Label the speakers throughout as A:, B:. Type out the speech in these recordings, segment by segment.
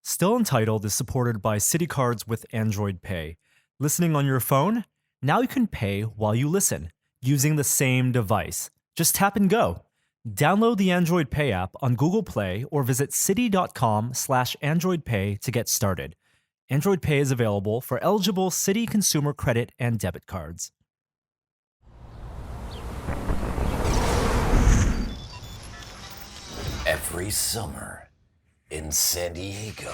A: Still Untitled is supported by Citi Cards with Android Pay. Listening on your phone? Now you can pay while you listen, using the same device. Just tap and go. Download the Android Pay app on Google Play or visit citi.com/androidpay to get started. Android Pay is available for eligible Citi consumer credit and debit cards.
B: Every summer in San Diego.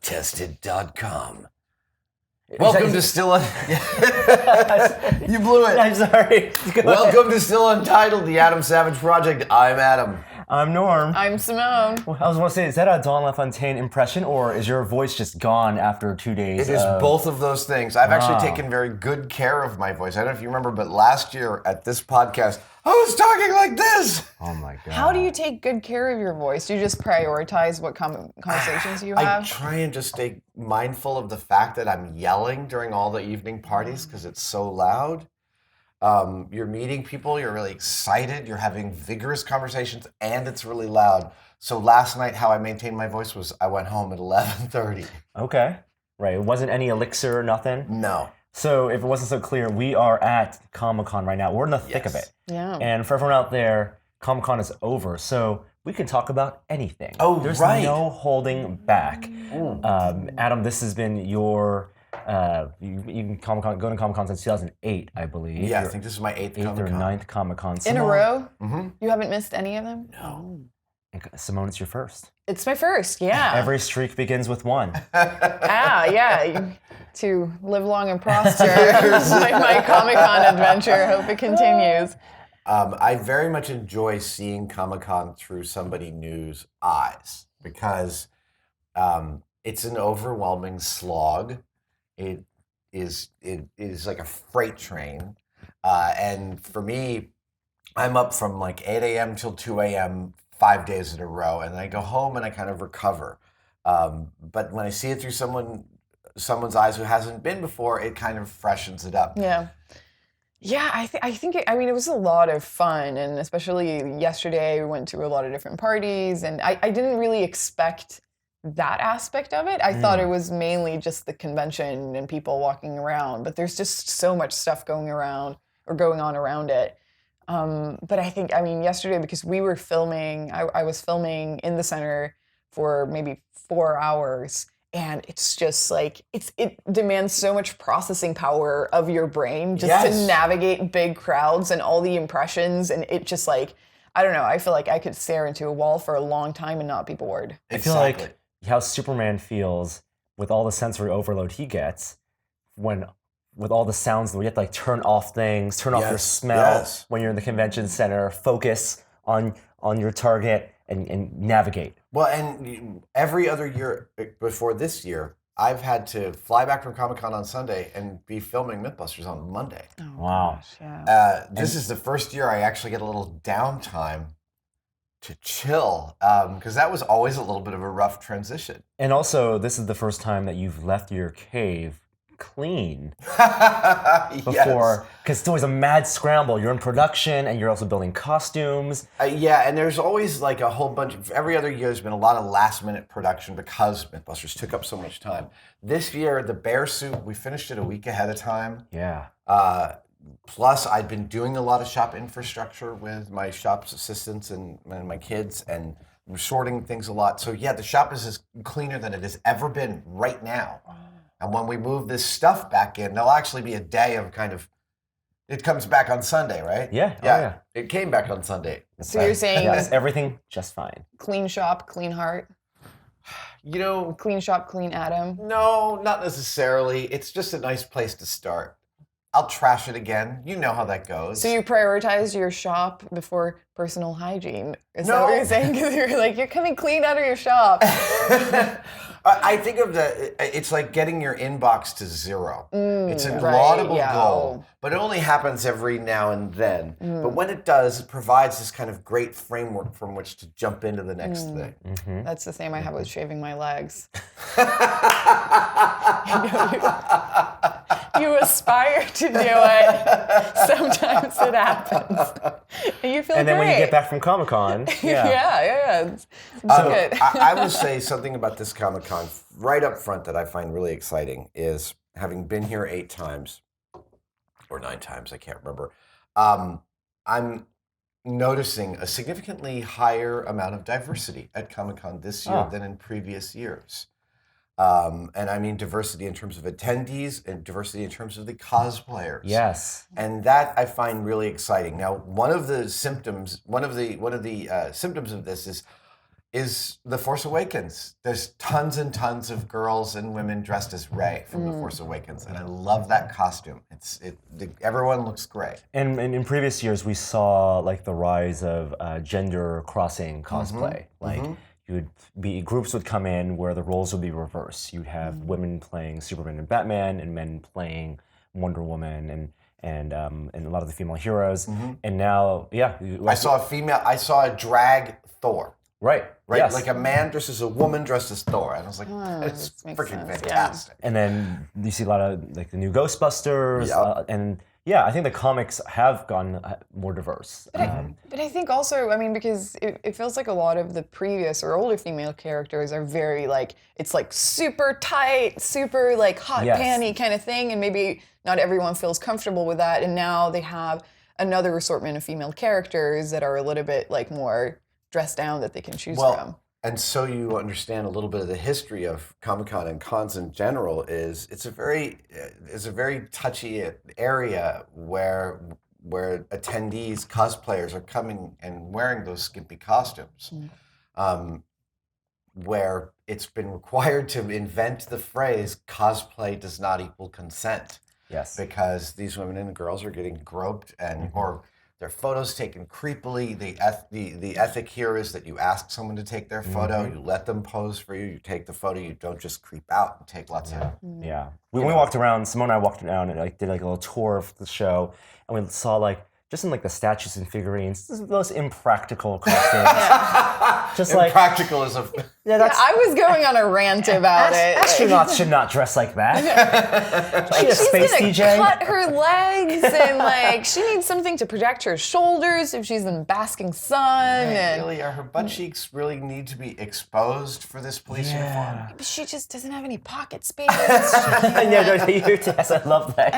B: Tested.com. Welcome to Still You blew it.
C: I'm sorry.
B: Welcome to Still Untitled, the Adam Savage Project. I'm Adam.
C: I'm Norm.
D: I'm Simone.
C: Well, I was going to say, is that a Don LaFontaine impression, or is your voice just gone after 2 days?
B: It is both of those things. I've actually taken very good care of my voice. I don't know if you remember, but last year at this podcast, I was talking like this.
C: Oh my God.
D: How do you take good care of your voice? Do you just prioritize what conversations you have?
B: I try and just stay mindful of the fact that I'm yelling during all the evening parties because it's so loud. You're meeting people, you're really excited, you're having vigorous conversations, and it's really loud. So last night, how I maintained my voice was I went home at 11:30.
C: Okay. Right. It wasn't any elixir or nothing?
B: No.
C: So if it wasn't so clear, we are at Comic-Con right now. We're in the thick of it.
D: Yeah.
C: And for everyone out there, Comic-Con is over, so we can talk about anything.
B: Oh,
C: There's
B: right.
C: no holding back. Adam, this has been your... you can Comic-Con, go to Comic-Con since 2008, I believe.
B: Yeah, I think this is my eighth
C: Eighth or
B: Comic-Con.
C: ninth Comic-Con.
D: In a row?
B: Mm-hmm.
D: You haven't missed any of them?
B: No.
C: Simone, it's your first.
D: It's my first, yeah.
C: Every streak begins with one.
D: To live long and prosper. my Comic-Con adventure. Hope it continues.
B: I very much enjoy seeing Comic-Con through somebody new's eyes because it's an overwhelming slog. It is like a freight train. And for me, I'm up from like 8 a.m. till 2 a.m. 5 days in a row. And then I go home and I kind of recover. But when I see it through someone's eyes who hasn't been before, it kind of freshens it up.
D: Yeah. Yeah, I think it was a lot of fun, and especially yesterday we went to a lot of different parties, and I didn't really expect that aspect of it. I thought it was mainly just the convention and people walking around, but there's just so much stuff going on around it. But I think, yesterday, because we were filming, I was filming in the center for maybe 4 hours. And it's just like, it demands so much processing power of your brain just to navigate big crowds and all the impressions. And it just like, I don't know, I feel like I could stare into a wall for a long time and not be bored.
C: I feel like how Superman feels with all the sensory overload he gets with all the sounds, where you have to like turn off things, turn off your smell when you're in the convention center, focus on your target and navigate.
B: Well, and every other year before this year, I've had to fly back from Comic-Con on Sunday and be filming Mythbusters on Monday.
D: Oh,
C: wow.
D: Gosh, yeah.
B: This is the first year I actually get a little downtime to chill, because that was always a little bit of a rough transition.
C: And also, this is the first time that you've left your cave clean before, because it's always a mad scramble. You're in production and you're also building costumes.
B: And there's always like a whole bunch of, every other year there's been a lot of last minute production because Mythbusters took up so much time. This year, the bear suit, we finished it a week ahead of time.
C: Yeah.
B: Plus, I'd been doing a lot of shop infrastructure with my shop's assistants and my kids, and we're sorting things a lot. So yeah, the shop is as cleaner than it has ever been right now. And when we move this stuff back in, there'll actually be a day of kind of, it comes back on Sunday, right?
C: Yeah.
B: Yeah. It came back on Sunday.
D: So you're saying
C: everything just fine.
D: Clean shop, clean heart? Clean shop, clean Adam?
B: No, not necessarily. It's just a nice place to start. I'll trash it again. You know how that goes.
D: So you prioritize your shop before personal hygiene? Is that what you're saying? Because you're like, you're coming clean out of your shop.
B: I think of it's like getting your inbox to zero. It's a laudable goal, but it only happens every now and then. But when it does, it provides this kind of great framework from which to jump into the next thing.
C: Mm-hmm.
D: That's the same I have with shaving my legs. You aspire to do it. Sometimes it happens. And you feel
C: And then
D: great.
C: when you get back from Comic-Con,
D: yeah. It's good.
B: I will say something about this Comic-Con right up front that I find really exciting is having been here 8 times or 9 times, I can't remember. I'm noticing a significantly higher amount of diversity at Comic-Con this year than in previous years. And I mean diversity in terms of attendees and diversity in terms of the cosplayers.
C: yes.
B: And that I find really exciting. Now, one of the symptoms of this is The Force Awakens. There's tons and tons of girls and women dressed as Rey from The Force Awakens, and I love that costume. Everyone looks great.
C: And in previous years, we saw like the rise of gender crossing cosplay. Groups would come in where the roles would be reversed. You'd have women playing Superman and Batman, and men playing Wonder Woman and a lot of the female heroes. And now,
B: I saw a drag Thor.
C: Right. Yes.
B: Like a man dressed as a woman dressed as Thor. And I was like, that's freaking fantastic.
C: And then you see a lot of like the new Ghostbusters. I think the comics have gotten more diverse.
D: But I think also, I mean, because it feels like a lot of the previous or older female characters are very like, it's like super tight, super like hot panty kind of thing. And maybe not everyone feels comfortable with that. And now they have another assortment of female characters that are a little bit like more dressed down that they can choose from.
B: And so you understand a little bit of the history of Comic-Con and cons in general. It's a very touchy area where attendees, cosplayers are coming and wearing those skimpy costumes, where it's been required to invent the phrase "cosplay does not equal consent."
C: Yes,
B: because these women and girls are getting groped or their photos taken creepily. The ethic here is that you ask someone to take their photo, you let them pose for you, you take the photo, you don't just creep out and take lots of.
C: Yeah. When we walked around, Simone and I walked around and did like a little tour of the show, and we saw like just in like the statues and figurines, the most impractical costumes. Just like
B: impractical is a.
D: I was going on a rant about it.
C: Astronauts should not dress like that.
D: Like, she's
C: space
D: gonna
C: DJ.
D: cut her legs and like she needs something to protect her shoulders if she's in the basking sun. And
B: really, are her butt cheeks really need to be exposed for this police uniform?
D: But she just doesn't have any pocket space.
C: Yes, I love that.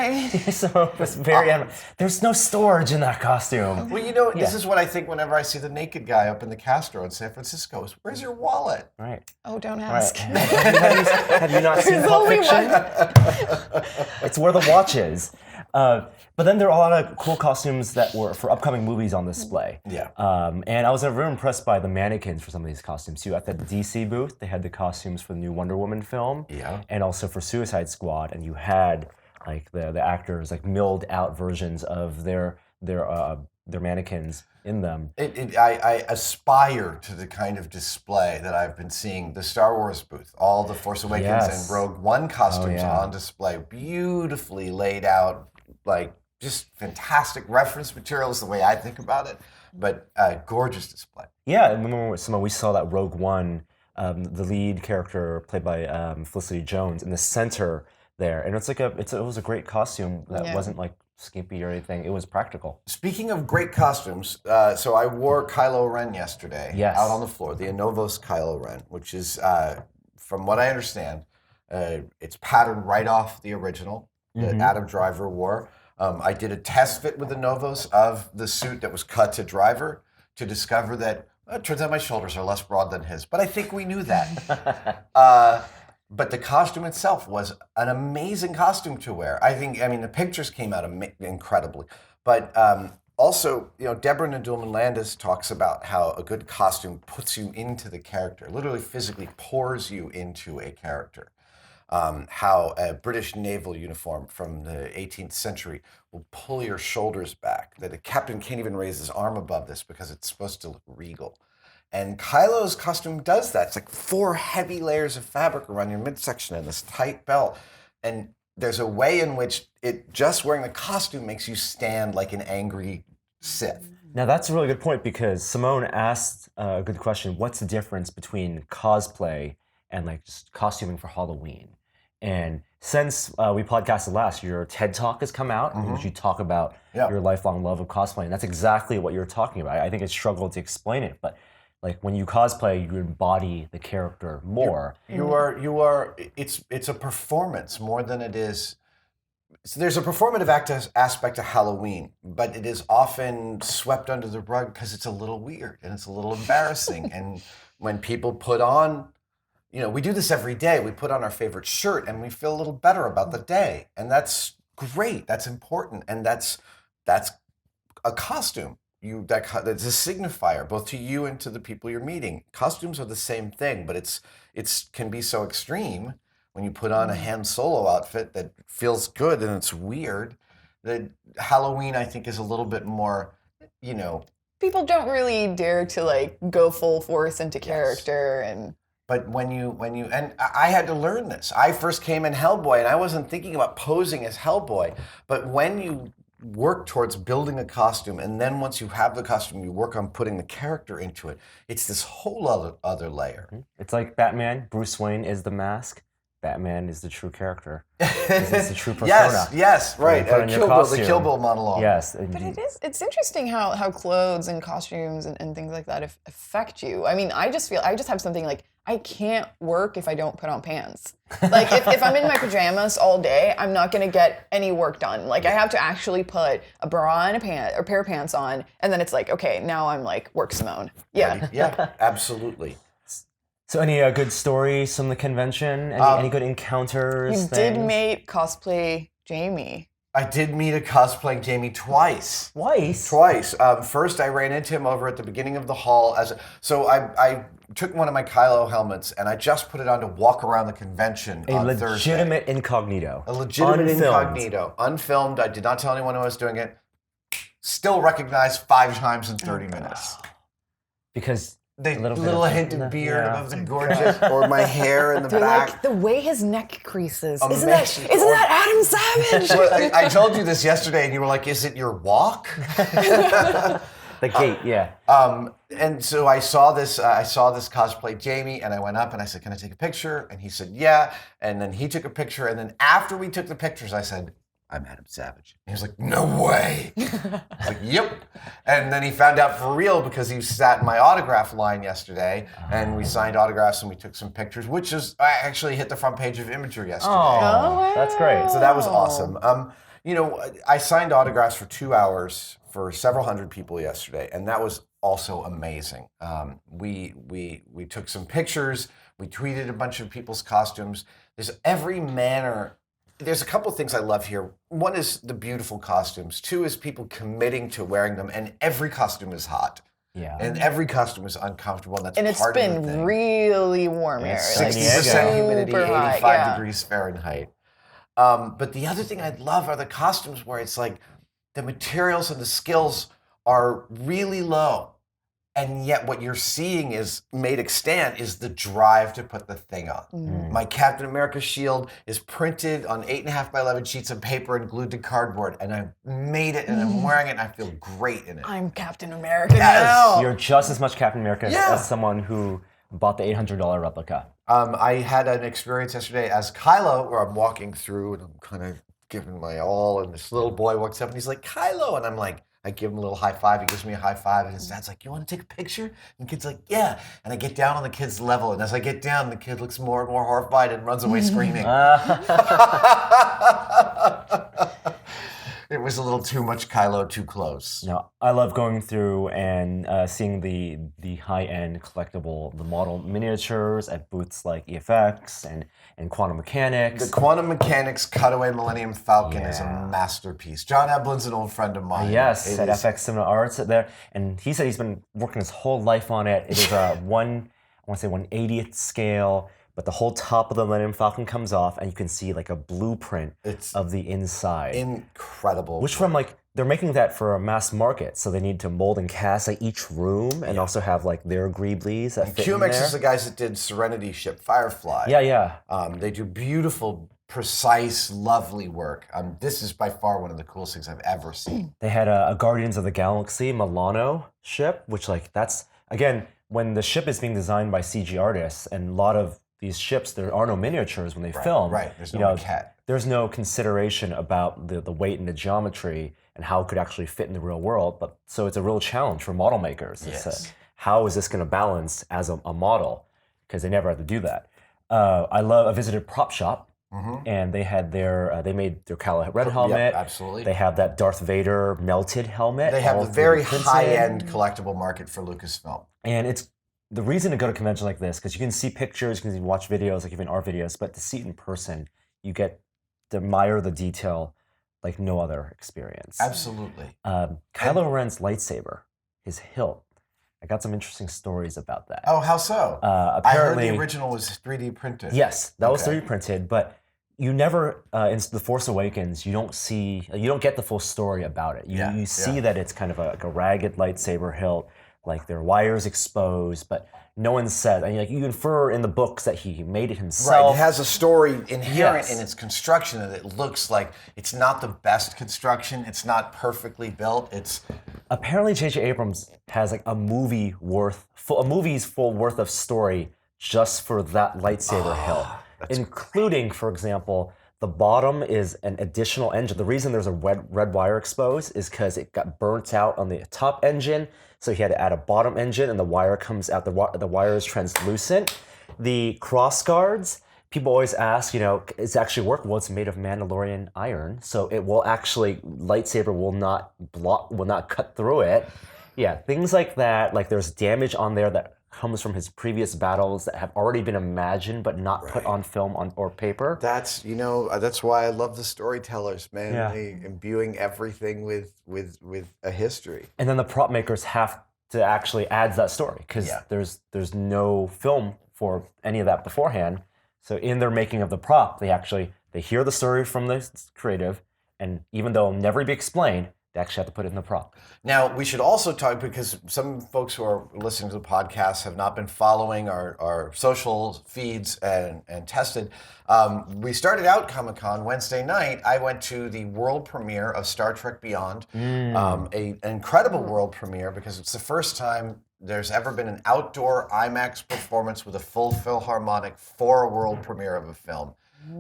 C: So it's very. There's no storage in that costume.
B: Well, this is what I think whenever I see the naked guy up in the Castro in San Francisco. Is, where's your wallet?
C: Right.
D: Oh, don't ask.
C: Right. Have you not seen Pulp Fiction? It's where the watch is. But then there are a lot of cool costumes that were for upcoming movies on display.
B: Yeah.
C: And I was very impressed by the mannequins for some of these costumes too. At the DC booth, they had the costumes for the new Wonder Woman film.
B: Yeah.
C: And also for Suicide Squad, and you had like the actors like milled out versions of their mannequins in them.
B: I aspire to the kind of display that I've been seeing, the Star Wars booth, all the Force Awakens and Rogue One costumes on display, beautifully laid out, like just fantastic reference materials, the way I think about it, but gorgeous display.
C: Yeah, and remember, Simone, we saw that Rogue One, the lead character played by Felicity Jones in the center there, and it was a great costume that wasn't like skimpy or anything. It was practical. Speaking
B: of great costumes, so I wore Kylo Ren yesterday out on the floor, the Anovos Kylo Ren, which is, from what I understand, it's patterned right off the original that Adam Driver wore. I did a test fit with the Novos of the suit that was cut to Driver to discover that it turns out my shoulders are less broad than his, but I think we knew that. But the costume itself was an amazing costume to wear. I mean, the pictures came out incredibly. But also, Deborah Nadoolman Landis talks about how a good costume puts you into the character, literally physically pours you into a character. How a British naval uniform from the 18th century will pull your shoulders back, that a captain can't even raise his arm above this because it's supposed to look regal. And Kylo's costume does that. It's like 4 heavy layers of fabric around your midsection and this tight belt. And there's a way in which just wearing the costume makes you stand like an angry Sith.
C: Now that's a really good point, because Simone asked a good question. What's the difference between cosplay and like just costuming for Halloween? And since we podcasted last, your TED Talk has come out in which you talk about your lifelong love of cosplay, and that's exactly what you're talking about. I think it's struggled to explain it, but like when you cosplay, you embody the character more.
B: You are. It's a performance more than it is. So there's a performative aspect to Halloween, but it is often swept under the rug because it's a little weird and it's a little embarrassing. And when people put on, we do this every day. We put on our favorite shirt and we feel a little better about the day, and that's great. That's important, and that's a costume. That's a signifier both to you and to the people you're meeting. Costumes are the same thing, but it's can be so extreme. When you put on a Han Solo outfit that feels good and it's weird, that Halloween, I think, is a little bit more,
D: People don't really dare to like go full force into character and.
B: But when you and I had to learn this. I first came in Hellboy and I wasn't thinking about posing as Hellboy. But when you work towards building a costume, and then once you have the costume, you work on putting the character into it. It's this whole other layer.
C: It's like Batman. Bruce Wayne is the mask. Batman is the true character. This is the true persona.
B: Yes, right. The Kill Bill monologue.
C: Yes.
D: But it's interesting how clothes and costumes and things like that affect you. I mean, I just have something like, I can't work if I don't put on pants. Like, if I'm in my pajamas all day, I'm not going to get any work done. Like, I have to actually put a bra and a pair of pants on, and then it's like, okay, now I'm like, work Simone. Yeah.
B: Yeah, absolutely.
C: So any good stories from the convention? Any good encounters?
D: You did meet Cosplay Jamie.
B: I did meet a cosplaying Jamie twice.
C: Twice?
B: First, I ran into him over at the beginning of the hall. So I took one of my Kylo helmets and I just put it on to walk around the convention on Thursday.
C: A legitimate incognito.
B: A legitimate incognito. Unfilmed. I did not tell anyone I was doing it. Still recognized 5 times in 30 minutes.
C: Because...
B: The little hint of beard above the gorgeous, or my hair in the back.
D: Like, the way his neck creases. Isn't that Adam Savage?
B: Well, I told you this yesterday, and you were like, "Is it your walk?"
C: The gait, yeah.
B: And so I saw this cosplay Jamie, and I went up and I said, "Can I take a picture?" And he said, "Yeah." And then he took a picture, and then after we took the pictures, I said, "I'm Adam Savage." And he was like, "No way." I was like, "Yep." And then he found out for real because he sat in my autograph line yesterday, and we signed autographs and we took some pictures, which is I actually hit the front page of Imager yesterday.
C: Oh, that's great.
B: So that was awesome. I signed autographs for 2 hours for several hundred people yesterday, and that was also amazing. We took some pictures. We tweeted a bunch of people's costumes. There's every manner. There's a couple of things I love here. One is the beautiful costumes. 2 is people committing to wearing them, and every costume is hot.
C: Yeah.
B: And every costume is uncomfortable, and that's
D: and
B: part of the thing.
D: And it's been really warm here.
B: 60% humidity,
D: Super hot,
B: 85 degrees Fahrenheit. But the other thing I love are the costumes where it's like the materials and the skills are really low. And yet what you're seeing is made extant is the drive to put the thing on. Mm. My Captain America shield is printed on 8.5 by 11 sheets of paper and glued to cardboard. And I made it and I'm wearing it and I feel great in it.
D: I'm Captain America now.
C: You're just as much Captain America as someone who bought the $800 replica.
B: I had an experience yesterday as Kylo where I'm walking through and I'm kind of giving my all. And this little boy walks up and he's like, "Kylo." And I'm like, I give him a little high five. He gives me a high five, and his dad's like, "You want to take a picture?" And the kid's like, "Yeah." And I get down on the kid's level, and as I get down, the kid looks more and more horrified and runs away screaming. It was a little too much Kylo, too close.
C: No, I love going through and seeing the high-end collectible, the model miniatures at booths like EFX and Quantum Mechanics.
B: The Quantum Mechanics Cutaway Millennium Falcon is a masterpiece. John Eblin's an old friend of mine.
C: Yes, at FX Cinema Arts there. And he said he's been working his whole life on it. It is a 1/80th scale. But the whole top of the Millennium Falcon comes off, and you can see like a blueprint of the inside.
B: Incredible.
C: Which from like, they're making that for a mass market, so they need to mold and cast like each room, and also have like their greeblies that fit in there.
B: QMX is the guys that did Serenity ship Firefly.
C: Yeah.
B: They do beautiful, precise, lovely work. This is by far one of the coolest things I've ever seen.
C: They had a Guardians of the Galaxy Milano ship, which like that's, again, when the ship is being designed by CG artists, and a lot of these ships, there are no miniatures when they film.
B: Right. There's
C: you
B: no
C: know,
B: maquette.
C: There's no consideration about the weight and the geometry and how it could actually fit in the real world. But so it's a real challenge for model makers.
B: Yes.
C: How is this going to balance as a model? Because they never had to do that. I visited Prop Shop. And they had they made their Kylo Ren helmet.
B: Yep, absolutely.
C: They have that Darth Vader melted helmet.
B: They have
C: all
B: a very
C: 3D printed.
B: high-end collectible market for Lucasfilm.
C: And it's the reason to go to a convention like this, because you can see pictures, you can watch videos, like even our videos, but to see it in person, you get to admire the detail like no other experience.
B: Absolutely.
C: Kylo Ren's lightsaber, his hilt, I got some interesting stories about that.
B: Oh, how so?
C: Apparently,
B: I heard the original was 3D printed.
C: Yes, that was 3D printed, but you never, in The Force Awakens, you don't get the full story about it. You see that it's kind of like a ragged lightsaber hilt, like there are wires exposed, but no one said, like you infer in the books that he made it himself.
B: Right, it has a story inherent in its construction, and it looks like it's not the best construction, it's not perfectly built, it's...
C: Apparently J.J. Abrams has like a movie's full worth of story just for that lightsaber hilt. Including, for example, the bottom is an additional engine. The reason there's a red wire exposed is because it got burnt out on the top engine, so he had to add a bottom engine, and the wire comes out. The wire is translucent. The cross guards, people always ask, it's actually work. Well, it's made of Mandalorian iron, so it will actually lightsaber will not cut through it. Yeah, things like that. Like there's damage on there that comes from his previous battles that have already been imagined but not put on film or paper.
B: That's why I love the storytellers, man.
C: Yeah.
B: They imbuing everything with a history.
C: And then the prop makers have to actually add that story because there's no film for any of that beforehand. So in their making of the prop, they hear the story from the creative, and even though it'll never be explained, they actually have to put it in the prop. Now,
B: we should also talk, because some folks who are listening to the podcast have not been following our social feeds and tested. We started out Comic-Con Wednesday night. I went to the world premiere of Star Trek Beyond, an incredible world premiere because it's the first time there's ever been an outdoor IMAX performance with a full Philharmonic for a world premiere of a film.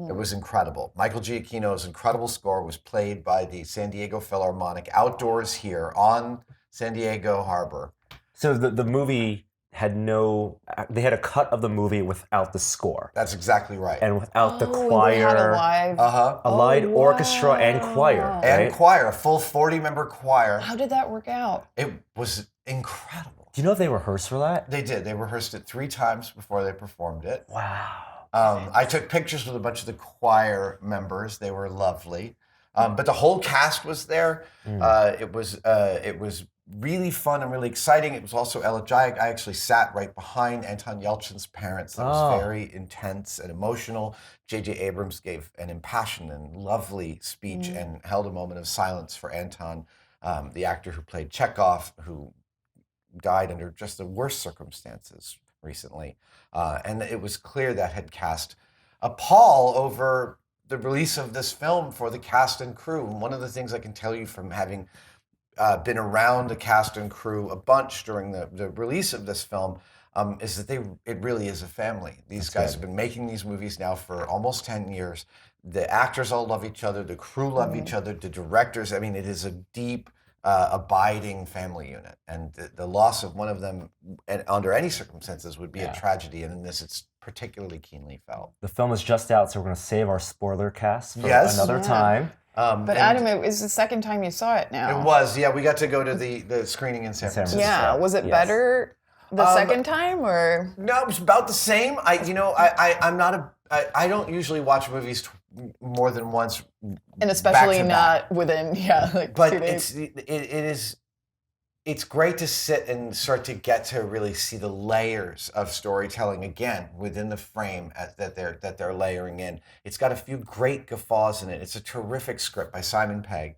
B: It was incredible. Michael Giacchino's incredible score was played by the San Diego Philharmonic outdoors here on San Diego Harbor.
C: So the movie they had a cut of the movie without the score.
B: That's exactly right.
C: And without the choir.
D: They had a
C: live orchestra and choir. Right?
B: And choir, a full 40-member choir.
D: How did that work out?
B: It was incredible.
C: Do you know if they rehearsed for that?
B: They did. They rehearsed it 3 times before they performed it.
C: Wow.
B: I took pictures with a bunch of the choir members. They were lovely. But the whole cast was there. It was really fun and really exciting. It was also elegiac. I actually sat right behind Anton Yelchin's parents. It was very intense and emotional. J.J. Abrams gave an impassioned and lovely speech and held a moment of silence for Anton, the actor who played Chekhov, who died under just the worst circumstances recently. And it was clear that had cast a pall over the release of this film for the cast and crew. And one of the things I can tell you from having been around the cast and crew a bunch during the release of this film is that it really is a family. These guys have been making these movies now for almost 10 years. The actors all love each other. The crew love each other. The directors, it is a deep, abiding family unit. And the loss of one of them under any circumstances would be a tragedy. And in this, it's particularly keenly felt.
C: The film is just out, so we're going to save our spoiler cast for another time.
D: But Adam, it was the second time you saw it now.
B: It was, yeah. We got to go to the screening in San Francisco.
D: Yeah, was it better the second time, or?
B: No, it was about the same. I don't usually watch movies more than once,
D: and especially
B: back to
D: not
B: back.
D: Within 2 days.
B: It's great to sit and start to get to really see the layers of storytelling again within the frame that they're layering in. It's got a few great guffaws in it. It's a terrific script by Simon Pegg.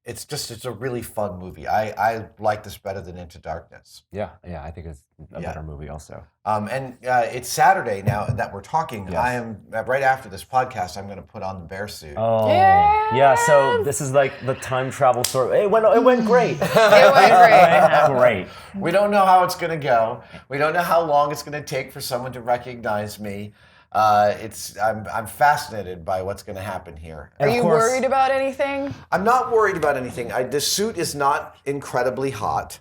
B: it's a really fun movie. I like this better than Into Darkness.
C: Yeah, I think it's a better movie also.
B: And it's Saturday now that we're talking.
C: Yes.
B: I am right after this podcast. I'm going to put on the bear suit.
C: Oh, yeah. So this is like the time travel story. It went great.
D: It went
C: Great.
B: We don't know how it's going to go. We don't know how long it's going to take for someone to recognize me. I'm fascinated by what's going to happen here.
D: Are you worried about anything?
B: I'm not worried about anything. This suit is not incredibly hot.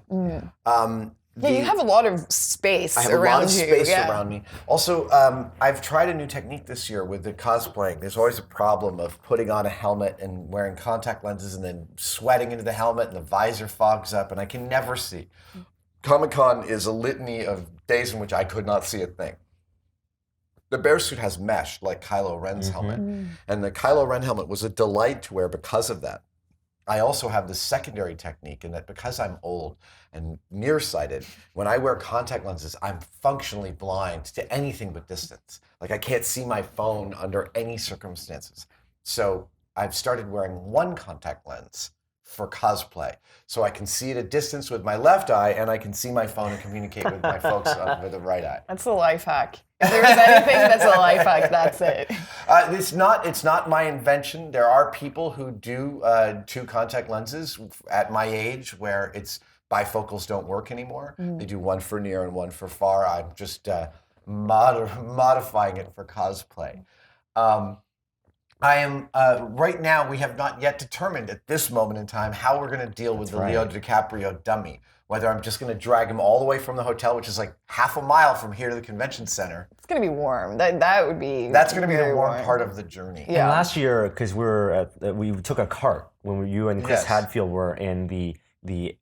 D: Yeah, you have a lot of space around you.
B: I have a lot of space around me. Also, I've tried a new technique this year with the cosplaying. There's always a problem of putting on a helmet and wearing contact lenses and then sweating into the helmet and the visor fogs up and I can never see. Comic-Con is a litany of days in which I could not see a thing. The bear suit has mesh, like Kylo Ren's helmet. And the Kylo Ren helmet was a delight to wear because of that. I also have this secondary technique in that because I'm old and nearsighted, when I wear contact lenses, I'm functionally blind to anything but distance. Like I can't see my phone under any circumstances. So I've started wearing one contact lens for cosplay. So I can see at a distance with my left eye and I can see my phone and communicate with my folks with the right eye.
D: That's a life hack. If there's anything that's a life hack, that's it.
B: It's not my invention. There are people who do two contact lenses at my age where bifocals don't work anymore. They do one for near and one for far. I'm just modifying it for cosplay. I am, right now, we have not yet determined at this moment in time how we're going to deal with Leo DiCaprio dummy. Whether I'm just going to drag him all the way from the hotel, which is like half a mile from here to the convention center.
D: It's going to be warm. That's going
B: to be the warm part of the journey.
C: Yeah. And last year, because we took a cart when you and Chris Hadfield were in the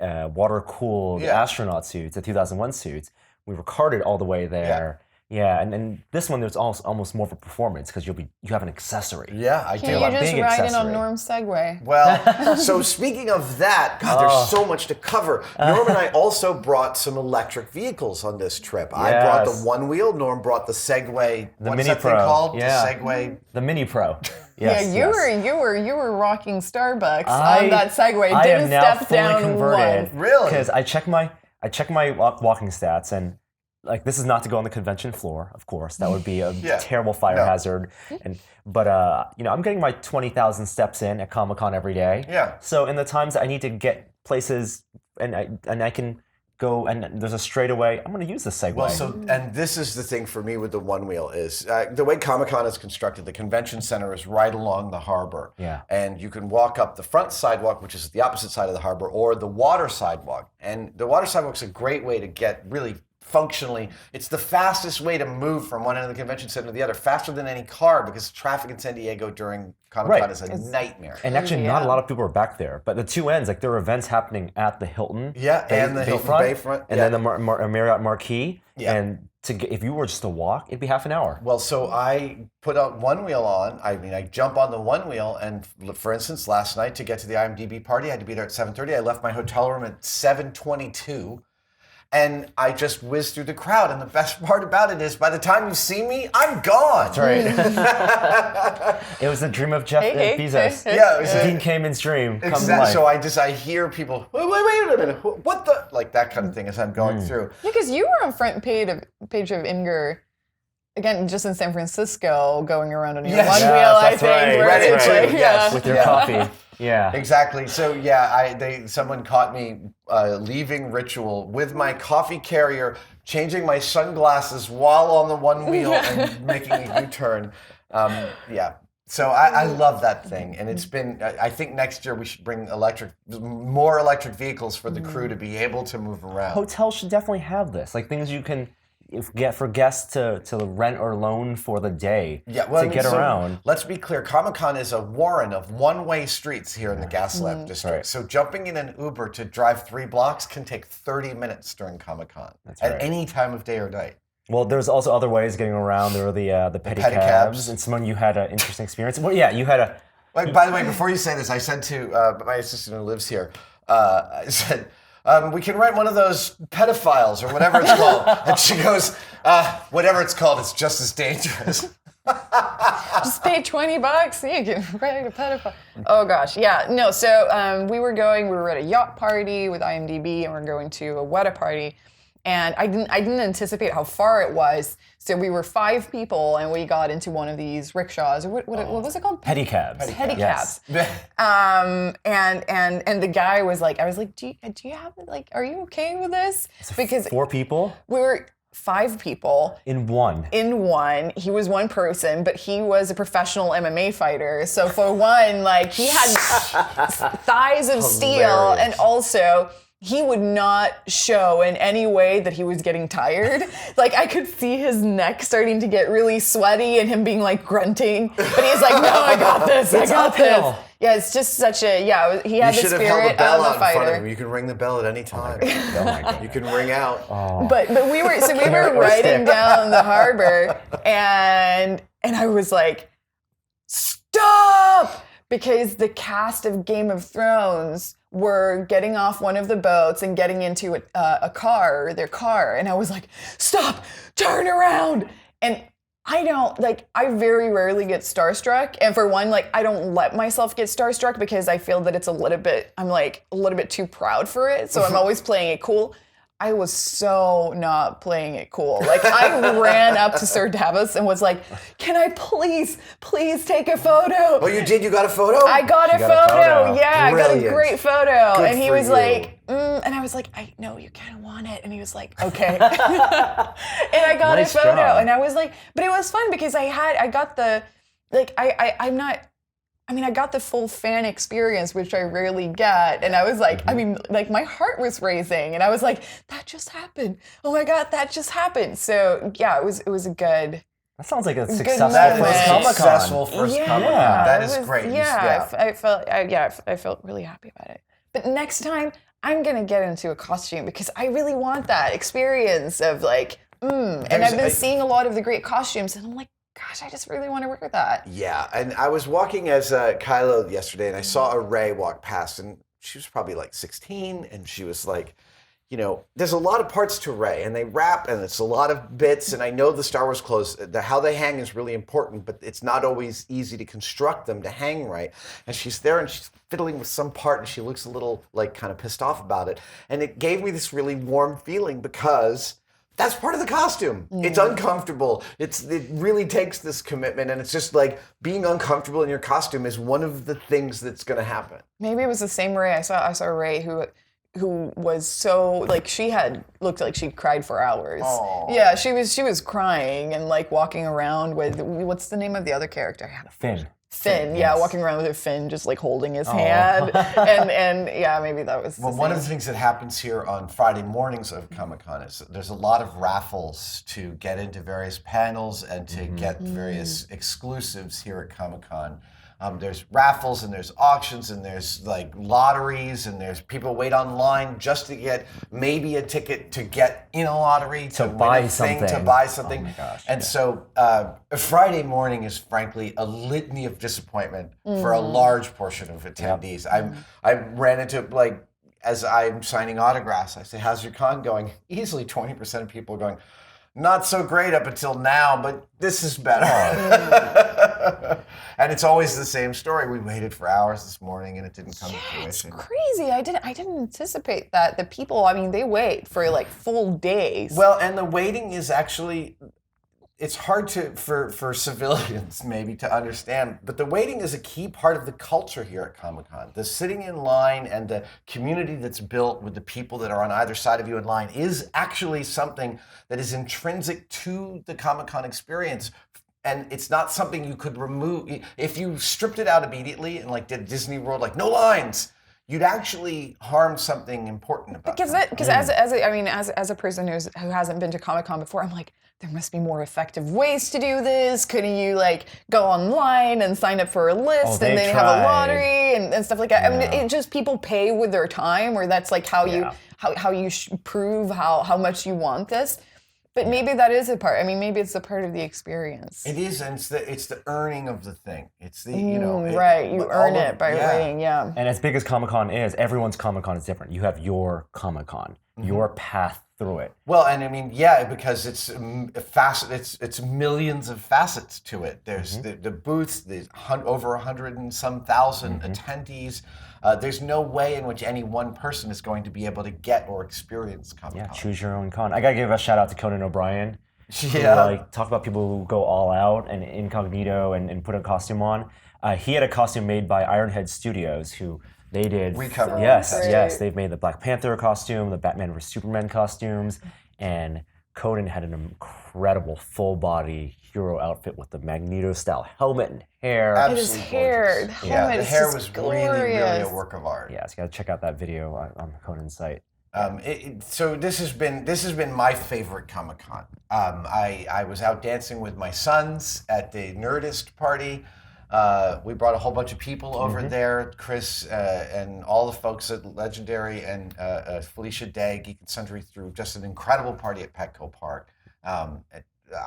C: water-cooled astronaut suits, the 2001 suits. We were carted all the way there. Yeah, and this one there's almost more of a performance because you have an accessory.
B: Yeah, I do.
D: Can you just ride in on Norm's Segway?
B: Well, so speaking of that, God, there's so much to cover. Norm and I also brought some electric vehicles on this trip. I brought the one wheel. Norm brought the Segway.
C: The
B: What's
C: Mini
B: that
C: Pro.
B: thing called?
C: Yeah.
B: The Segway.
C: The Mini Pro.
D: Yes, you were rocking Starbucks on that Segway.
C: I
D: Didn't
C: am now
D: step
C: fully
D: down
C: converted.
D: one.
B: Really?
C: Because I check my walking stats and. Like this is not to go on the convention floor, of course. That would be a terrible fire hazard. But I'm getting my 20,000 steps in at Comic-Con every day.
B: Yeah.
C: So in the times that I need to get places and I can go and there's a straightaway, I'm going to use the Segway.
B: Well, and this is the thing for me with the one wheel is the way Comic-Con is constructed, the convention center is right along the harbor.
C: Yeah.
B: And you can walk up the front sidewalk, which is the opposite side of the harbor, or the water sidewalk. And the water sidewalk's a great way to get really functionally, it's the fastest way to move from one end of the convention center to the other, faster than any car because traffic in San Diego during Comic-Con is a nightmare.
C: And actually, not a lot of people are back there. But the two ends, like there are events happening at the Hilton.
B: Yeah, and the Hilton Bayfront.
C: And then the Marriott Marquis. Yeah. And if you were just to walk, it'd be half an hour.
B: Well, so I put out one wheel on. I jump on the one wheel, and for instance, last night to get to the IMDb party, I had to be there at 7:30. I left my hotel room at 7:22. And I just whizzed through the crowd. And the best part about it is by the time you see me, I'm gone.
C: That's right. It was the dream of Jeff Bezos.
B: Yeah. It was
C: Dean Kamen's dream.
B: Exactly. So I hear people, wait a minute, what the? Like that kind of thing as I'm going through.
D: Yeah, because you were on front page of Imgur, again, just in San Francisco, going around on your one wheel, I think.
B: Right.
C: With your coffee. Yeah.
B: Exactly. So someone caught me leaving Ritual with my coffee carrier, changing my sunglasses while on the one wheel and making a U-turn. So I love that thing, and it's been. I think next year we should bring more electric vehicles for the crew to be able to move around.
C: Hotels should definitely have this, like things you can get for guests to rent or loan for the day to get around.
B: Let's be clear, Comic-Con is a warren of one-way streets here in the Gaslamp district. Right. So jumping in an Uber to drive 3 blocks can take 30 minutes during Comic-Con at any time of day or night.
C: Well, there's also other ways getting around. There are the pedicabs. And Simone, you had an interesting experience. Well, yeah, you had a...
B: By the way, before you say this, I said to my assistant who lives here, I said... we can rent one of those pedophiles or whatever it's called. And she goes, whatever it's called, it's just as dangerous.
D: Just pay $20, you can ride a pedophile. Oh gosh, yeah, no. So we were at a yacht party with IMDb, and we're going to a Weta party, and I didn't anticipate how far it was. So we were 5 people, and we got into one of these rickshaws. What was it called?
C: Pedicabs.
D: Pedicabs.
C: Yes.
D: And the guy was like, I was like, do you have like, are you okay with this? Because
C: 4 people?
D: we were 5 people.
C: In one.
D: He was one person, but he was a professional MMA fighter. So for one, like he had thighs of steel, and also he would not show in any way that he was getting tired. Like I could see his neck starting to get really sweaty and him being like grunting, but he's like, no, I got this. I got this. Yeah, it's just such a, he had the spirit of a fighter. You should have held the bell out in front of him.
B: You can ring the bell at any time.
C: Oh my God.
B: You can ring out.
C: Oh.
D: But we were riding down the harbor, and I was like, stop! Because the cast of Game of Thrones were getting off one of the boats and getting into their car, and I was like, stop, turn around. And I very rarely get starstruck. And for one, like, I don't let myself get starstruck because I feel that I'm like a little bit too proud for it. So I'm always playing it cool. I was so not playing it cool. Like, I ran up to Sir Davos and was like, can I please take a photo?
B: Oh, you did? You got a photo?
D: I got a photo. Yeah,
B: Brilliant.
D: I got a great photo.
B: Good
D: and he
B: for
D: was
B: you.
D: like, and I was like, I know you kind of want it. And he was like, okay. And I got
C: Nice
D: a photo.
C: job.
D: And I was like, but it was fun because I got the full fan experience, which I rarely get. And I was like, my heart was racing. And I was like, that just happened. Oh my God, that just happened. So yeah, it was a good.
C: That sounds like a
D: Good
C: successful
D: moment.
C: first Comic-Con.
B: Successful first Comic-Con. That is
D: it was-
B: great.
D: Yeah, I felt really happy about it. But next time, I'm gonna get into a costume because I really want that experience of like, And I've been seeing a lot of the great costumes, and I'm like, gosh, I just really want to wear that.
B: Yeah, and I was walking as Kylo yesterday, and I saw a Rey walk past, and she was probably like 16, and she was like, there's a lot of parts to Rey, and they wrap, and it's a lot of bits, and I know the Star Wars clothes, how they hang is really important, but it's not always easy to construct them to hang right. And she's there, and she's fiddling with some part, and she looks a little like kind of pissed off about it. And it gave me this really warm feeling because that's part of the costume. It's uncomfortable. It really takes this commitment, and it's just like being uncomfortable in your costume is one of the things that's going to happen.
D: Maybe it was the same Rey. I saw Rey who was so like she looked like she cried for hours.
B: Aww.
D: Yeah, she was crying and like walking around with what's the name of the other character? Finn, yeah,
C: yes.
D: walking around with her Finn, just like holding his hand, and yeah, maybe that was.
B: Well, one of the things that happens here on Friday mornings of Comic-Con is there's a lot of raffles to get into various panels and to get various exclusives here at Comic-Con. There's raffles and there's auctions and there's like lotteries and there's people wait online just to get maybe a ticket to get in a lottery to
C: buy
B: win a thing,
C: something.
B: to buy something.
C: Oh my gosh,
B: and so Friday morning is frankly a litany of disappointment for a large portion of attendees. I ran into like as I'm signing autographs, I say, "How's your con going?" Easily 20% of people are going, "Not so great up until now, but this is better." And it's always the same story. We waited for hours this morning and it didn't come to fruition.
D: It's crazy. I didn't anticipate that. The people, they wait for like full days.
B: Well, and the waiting is actually, it's hard for civilians maybe to understand, but the waiting is a key part of the culture here at Comic-Con. The sitting in line and the community that's built with the people that are on either side of you in line is actually something that is intrinsic to the Comic-Con experience. And it's not something you could remove. If you stripped it out immediately and like did Disney World, like no lines, you'd actually harm something important about it.
D: Because as a person who hasn't been to Comic-Con before, I'm like, there must be more effective ways to do this. Couldn't you like go online and sign up for a list and then have a lottery and stuff like that?
C: Yeah.
D: I mean, it just people pay with their time, or that's like how you prove how much you want this. But maybe that is a part. I mean, maybe it's a part of the experience.
B: It is, and it's the earning of the thing. It's the
D: right. You earn it by waiting. Yeah.
C: And as big as Comic-Con is, everyone's Comic-Con is different. You have your Comic-Con. your path through it.
B: Well, and I mean, yeah, because it's it's millions of facets to it. There's the booths, there's over 100 and some thousand attendees. There's no way in which any one person is going to be able to get or experience Comic-Con.
C: Yeah, choose your own con. I gotta give a shout out to Conan O'Brien.
B: Yeah.
C: Who, talk about people who go all out and incognito and put a costume on. He had a costume made by Ironhead Studios, who they did.
B: Recover.
C: Yes. They've made the Black Panther costume, the Batman vs Superman costumes, and Conan had an incredible full body hero outfit with the Magneto style helmet and hair.
B: Absolutely
D: his hair,
B: gorgeous.
D: the helmet
B: the
D: is
B: hair
D: just
B: was
D: glorious.
B: really a work of art.
C: Yeah, so you gotta check out that video on Conan's site.
B: So this has been my favorite Comic-Con. I was out dancing with my sons at the Nerdist party. We brought a whole bunch of people over there, Chris and all the folks at Legendary and Felicia Day, Geek and Sundry threw just an incredible party at Petco Park.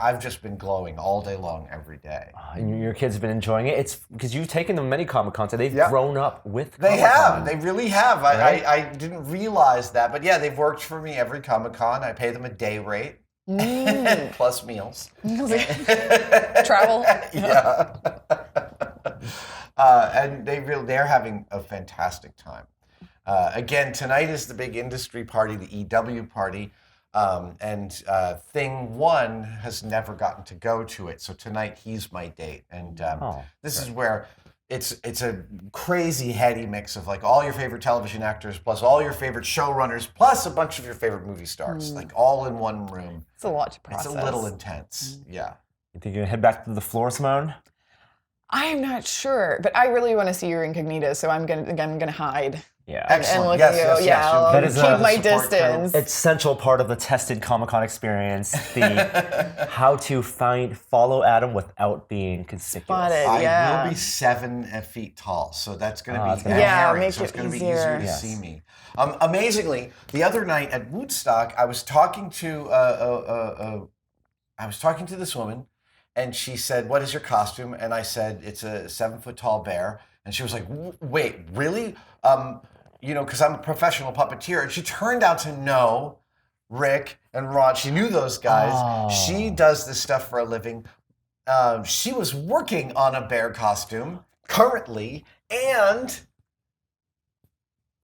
B: I've just been glowing all day long, every day.
C: And your kids have been enjoying it. It's because you've taken them many Comic-Cons, and they've grown up with
B: They
C: Comic-Con.
B: have. They really have.
C: Right?
B: I didn't realize that. But yeah, they've worked for me every Comic-Con. I pay them a day rate. Plus meals.
D: Travel.
B: Yeah. And they're having a fantastic time. Again, tonight is the big industry party, the EW party. And Thing One has never gotten to go to it, so tonight he's my date, and this is where it's a crazy heady mix of like all your favorite television actors, plus all your favorite showrunners, plus a bunch of your favorite movie stars, like all in one room.
D: It's a lot to process.
B: It's a little intense, yeah.
C: You think you're gonna head back to the floor, Simone?
D: I'm not sure, but I really want to see your incognito, so I'm gonna hide.
C: Yeah.
B: Excellent.
D: And look
B: Yes,
D: at you.
B: yes, yes.
D: I'll
C: That is
D: keep
C: a
D: my
B: support
D: distance.
C: Essential part of the tested Comic-Con experience, the how to follow Adam without being conspicuous.
D: Spotted.
B: I
D: Yeah.
B: will be 7 feet tall, so that's going to
C: that's
B: be
C: gonna-
D: Yeah,
B: hammering,
D: make
B: so it's
D: it
B: going to be
D: easier.
B: easier to
C: Yes.
B: see me. Amazingly, the other night at Woodstock, I was talking to this woman, and she said, "What is your costume?" And I said, "It's a 7-foot tall bear." And she was like, "Wait, really?" Because I'm a professional puppeteer. And she turned out to know Rick and Ron. She knew those guys.
C: Oh.
B: She does this stuff for a living. She was working on a bear costume currently, and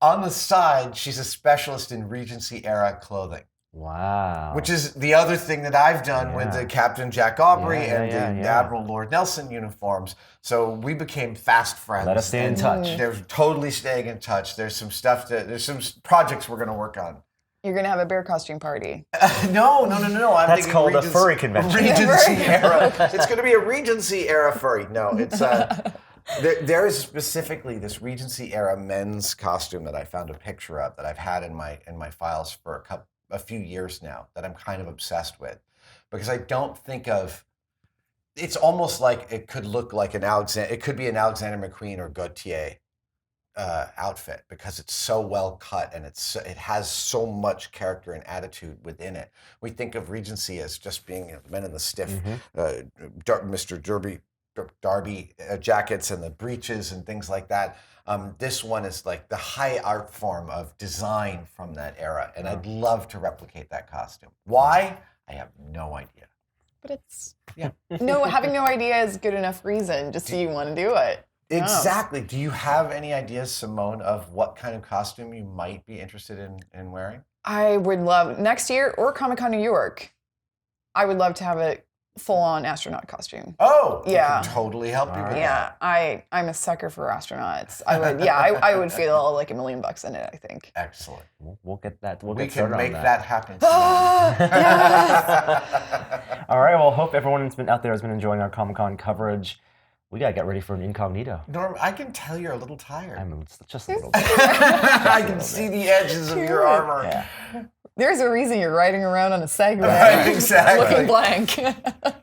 B: on the side, she's a specialist in Regency era clothing.
C: Wow.
B: Which is the other thing that I've done with the Captain Jack Aubrey and the Admiral Lord Nelson uniforms. So we became fast friends.
C: Let us stay in touch.
B: They're totally staying in touch. There's some projects we're going to work on.
D: You're gonna have a bear costume party.
B: No. I'm
C: That's
B: thinking
C: called a furry convention.
B: Regency era. It's going to be a Regency era furry. No, it's there is specifically this Regency era men's costume that I found a picture of that I've had in my files for a few years now that I'm kind of obsessed with, because I don't think of. It's almost like it could look like it could be an Alexander McQueen or Gautier outfit, because it's so well cut and it has so much character and attitude within it. We think of Regency as just being men in the stiff, Mr. Darby jackets and the breeches and things like that. This one is like the high art form of design from that era, and I'd love to replicate that costume. Why? I have no idea.
D: But it's having no idea is good enough reason just so you want to do it.
B: Exactly. Do you have any ideas, Simone, of what kind of costume you might be interested in wearing?
D: I would love next year or Comic-Con New York. I would love to have a full-on astronaut costume.
B: Oh,
D: yeah,
B: I can totally help you with
D: yeah,
B: that.
D: I'm a sucker for astronauts. I would feel like $1 million in it, I think.
B: Excellent.
C: We'll get that.
B: We
C: get
B: can
C: started
B: make
C: on
B: that happen.
D: Yes.
C: All right. Well, hope everyone that's been out there has been enjoying our Comic-Con coverage. We gotta get ready for an incognito.
B: Norm, I can tell you're a little tired.
C: I'm just a little bit.
B: I can see the edges of your armor.
C: Yeah.
D: There's a reason you're riding around on a Segway.
B: Exactly.
D: Looking blank.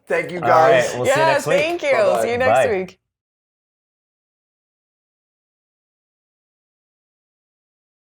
B: Thank you,
C: All right.
B: guys.
C: We'll see you next week.
D: Thank you.
B: Bye-bye.
D: See you next
C: Bye.
D: week.